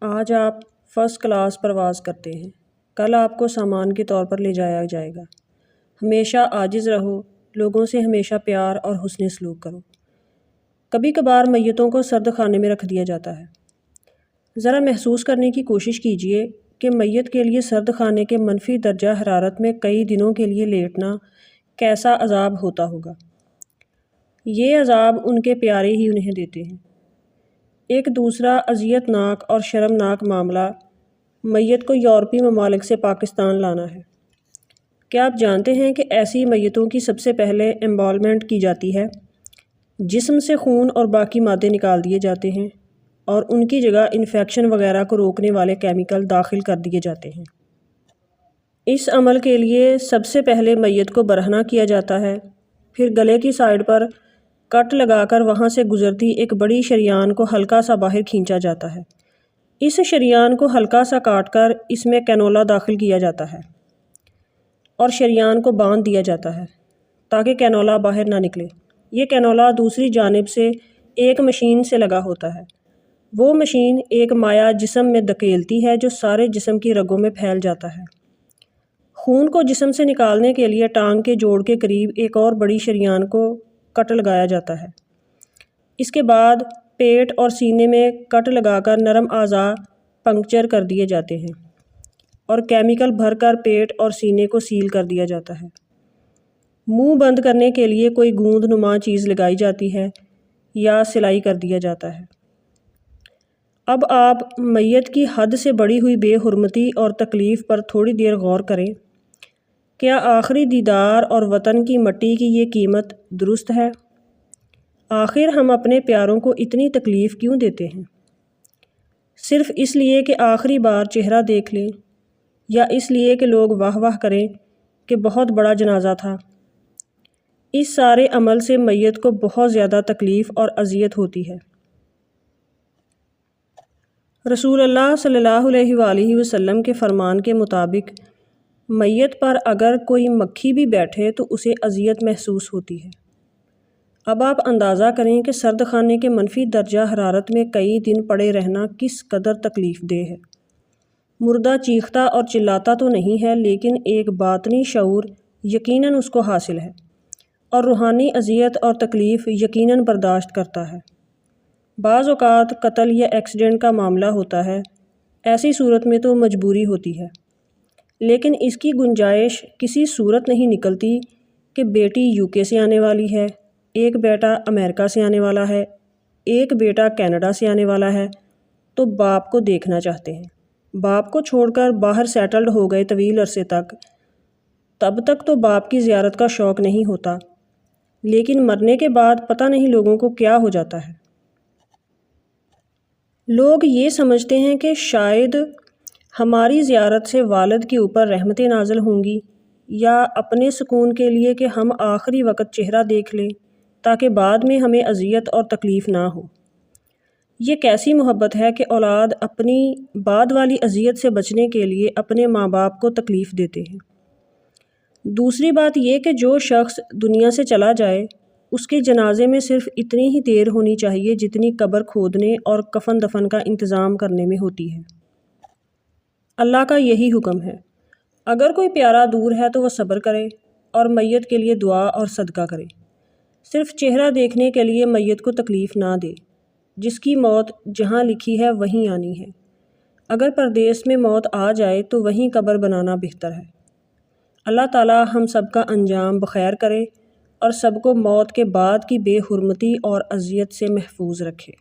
آج آپ first class پرواز کرتے ہیں، کل آپ کو سامان کے طور پر لے جایا جائے گا۔ ہمیشہ عاجز رہو، لوگوں سے ہمیشہ پیار اور حسن سلوک کرو۔ کبھی کبھار میتوں کو سرد خانے میں رکھ دیا جاتا ہے۔ ذرا محسوس کرنے کی کوشش کیجئے کہ میت کے لیے سرد خانے کے منفی درجہ حرارت میں کئی دنوں کے لیے لیٹنا کیسا عذاب ہوتا ہوگا۔ یہ عذاب ان کے پیارے ہی انہیں دیتے ہیں۔ ایک دوسرا اذیت ناک اور شرمناک معاملہ میت کو یورپی ممالک سے پاکستان لانا ہے۔ کیا آپ جانتے ہیں کہ ایسی میتوں کی سب سے پہلے امبالمنٹ کی جاتی ہے؟ جسم سے خون اور باقی مادے نکال دیے جاتے ہیں اور ان کی جگہ انفیکشن وغیرہ کو روکنے والے کیمیکل داخل کر دیے جاتے ہیں۔ اس عمل کے لیے سب سے پہلے میت کو برہنہ کیا جاتا ہے، پھر گلے کی سائڈ پر کٹ لگا کر وہاں سے گزرتی ایک بڑی شریان کو ہلکا سا باہر کھینچا جاتا ہے۔ اس شریان کو ہلکا سا کاٹ کر اس میں کینولا داخل کیا جاتا ہے اور شریان کو باندھ دیا جاتا ہے تاکہ کینولا باہر نہ نکلے۔ یہ کینولا دوسری جانب سے ایک مشین سے لگا ہوتا ہے۔ وہ مشین ایک مائع جسم میں دھکیلتی ہے جو سارے جسم کی رگوں میں پھیل جاتا ہے۔ خون کو جسم سے نکالنے کے لیے ٹانگ کے جوڑ کے قریب ایک اور بڑی شریان کو کٹ لگایا جاتا ہے۔ اس کے بعد پیٹ اور سینے میں کٹ لگا کر نرم اعضاء پنکچر کر دیے جاتے ہیں اور کیمیکل بھر کر پیٹ اور سینے کو سیل کر دیا جاتا ہے۔ منہ بند کرنے کے لیے کوئی گوند نما چیز لگائی جاتی ہے یا سلائی کر دیا جاتا ہے۔ اب آپ میت کی حد سے بڑھی ہوئی بے حرمتی اور تکلیف پر تھوڑی دیر غور کریں۔ کیا آخری دیدار اور وطن کی مٹی کی یہ قیمت درست ہے؟ آخر ہم اپنے پیاروں کو اتنی تکلیف کیوں دیتے ہیں؟ صرف اس لیے کہ آخری بار چہرہ دیکھ لیں یا اس لیے کہ لوگ واہ واہ کریں کہ بہت بڑا جنازہ تھا؟ اس سارے عمل سے میت کو بہت زیادہ تکلیف اور اذیت ہوتی ہے۔ رسول اللہ صلی اللہ علیہ وآلہ وسلم کے فرمان کے مطابق میت پر اگر کوئی مکھی بھی بیٹھے تو اسے اذیت محسوس ہوتی ہے۔ اب آپ اندازہ کریں کہ سرد خانے کے منفی درجہ حرارت میں کئی دن پڑے رہنا کس قدر تکلیف دہ ہے۔ مردہ چیختا اور چلاتا تو نہیں ہے، لیکن ایک باطنی شعور یقیناً اس کو حاصل ہے اور روحانی اذیت اور تکلیف یقیناً برداشت کرتا ہے۔ بعض اوقات قتل یا ایکسیڈنٹ کا معاملہ ہوتا ہے، ایسی صورت میں تو مجبوری ہوتی ہے، لیکن اس کی گنجائش کسی صورت نہیں نکلتی کہ بیٹی UK سے آنے والی ہے، ایک بیٹا امریکہ سے آنے والا ہے، ایک بیٹا کینیڈا سے آنے والا ہے، تو باپ کو دیکھنا چاہتے ہیں۔ باپ کو چھوڑ کر باہر سیٹلڈ ہو گئے طویل عرصے تک، تب تک تو باپ کی زیارت کا شوق نہیں ہوتا، لیکن مرنے کے بعد پتہ نہیں لوگوں کو کیا ہو جاتا ہے۔ لوگ یہ سمجھتے ہیں کہ شاید ہماری زیارت سے والد کے اوپر رحمتیں نازل ہوں گی، یا اپنے سکون کے لیے کہ ہم آخری وقت چہرہ دیکھ لیں تاکہ بعد میں ہمیں اذیت اور تکلیف نہ ہو۔ یہ کیسی محبت ہے کہ اولاد اپنی بعد والی اذیت سے بچنے کے لیے اپنے ماں باپ کو تکلیف دیتے ہیں۔ دوسری بات یہ کہ جو شخص دنیا سے چلا جائے اس کے جنازے میں صرف اتنی ہی دیر ہونی چاہیے جتنی قبر کھودنے اور کفن دفن کا انتظام کرنے میں ہوتی ہے۔ اللہ کا یہی حکم ہے، اگر کوئی پیارا دور ہے تو وہ صبر کرے اور میت کے لیے دعا اور صدقہ کرے۔ صرف چہرہ دیکھنے کے لیے میت کو تکلیف نہ دے۔ جس کی موت جہاں لکھی ہے وہیں آنی ہے۔ اگر پردیس میں موت آ جائے تو وہیں قبر بنانا بہتر ہے۔ اللہ تعالی ہم سب کا انجام بخیر کرے اور سب کو موت کے بعد کی بے حرمتی اور اذیت سے محفوظ رکھے۔